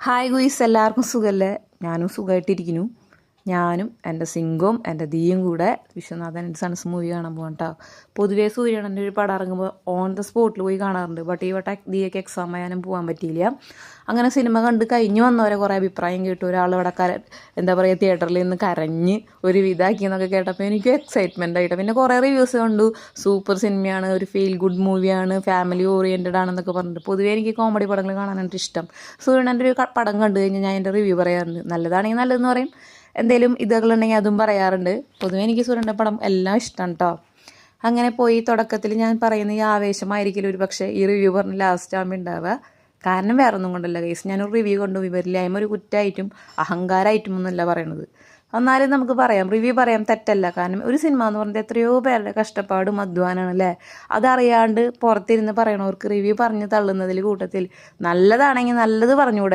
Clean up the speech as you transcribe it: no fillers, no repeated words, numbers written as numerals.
Hi guys, എല്ലാവർക്കും സുഖമല്ലേ? ഞാനും സുഖമായിട്ടിരിക്കുന്നു. ഞാനും എൻ്റെ സിംഗും എൻ്റെ ദിയും കൂടെ വിശ്വനാഥൻ സൺസ് മൂവി കാണാൻ പോകാം കേട്ടോ. പൊതുവേ സൂര്യനൻ്റെ ഒരു പടം ഇറങ്ങുമ്പോൾ ഓൺ ദ സ്പോട്ടിൽ പോയി കാണാറുണ്ട്. ബട്ട് ഈ വട്ടം ദിയൊക്കെ എക്സാം ആയാലും പോകാൻ പറ്റിയില്ല. അങ്ങനെ സിനിമ കണ്ട് കഴിഞ്ഞ് വന്നവരെ കുറേ അഭിപ്രായം കേട്ടു. ഒരാളിവിടെ എന്താ പറയുക, തിയേറ്ററിൽ നിന്ന് കരഞ്ഞ് ഒരു ഇതാക്കിയെന്നൊക്കെ കേട്ടപ്പോൾ എനിക്ക് എക്സൈറ്റ്മെൻ്റ് ആയിട്ട് പിന്നെ കുറേ റിവ്യൂസ് കണ്ടു. സൂപ്പർ സിനിമയാണ്, ഒരു ഫീൽ ഗുഡ് മൂവിയാണ്, ഫാമിലി ഓറിയൻറ്റഡ് ആണെന്നൊക്കെ പറഞ്ഞിട്ട്. പൊതുവേ എനിക്ക് കോമഡി പടങ്ങൾ കാണാനായിട്ട് ഇഷ്ടം. സൂര്യനൻ്റെ ഒരു പടം കണ്ടു കഴിഞ്ഞാൽ ഞാൻ എൻ്റെ റിവ്യൂ പറയാറുണ്ട്. നല്ലതാണെങ്കിൽ നല്ലതെന്ന് പറയും, എന്തെങ്കിലും ഇതുകളുണ്ടെങ്കിൽ അതും പറയാറുണ്ട്. പൊതുവേ എനിക്ക് സൂര്യൻ്റെ പടം എല്ലാം ഇഷ്ടമാണ് കേട്ടോ. അങ്ങനെ പോയി തുടക്കത്തിൽ ഞാൻ പറയുന്ന ഈ ആവേശമായിരിക്കില്ല ഒരു പക്ഷേ ഈ റിവ്യൂ പറഞ്ഞ് ലാസ്റ്റ് ആകുമ്പോൾ ഉണ്ടാവുക. കാരണം വേറെ ഒന്നും കൊണ്ടല്ല കേസ്, ഞാനൊരു റിവ്യൂ കൊണ്ടു വിവരില്ലായ്മ ഒരു കുറ്റമായിട്ടും അഹങ്കാരമായിട്ടും ഒന്നുമല്ല പറയണത്. എന്നാലും നമുക്ക് പറയാം, റിവ്യൂ പറയാം, തെറ്റല്ല. കാരണം ഒരു സിനിമ എന്ന് പറയുന്നത് എത്രയോ പേരുടെ കഷ്ടപ്പാടും അധ്വാനമാണ് അല്ലേ. അതറിയാണ്ട് പുറത്തിരുന്ന് പറയണവർക്ക് റിവ്യൂ പറഞ്ഞ് തള്ളുന്നതിൽ കൂട്ടത്തിൽ നല്ലതാണെങ്കിൽ നല്ലത് പറഞ്ഞുകൂടെ?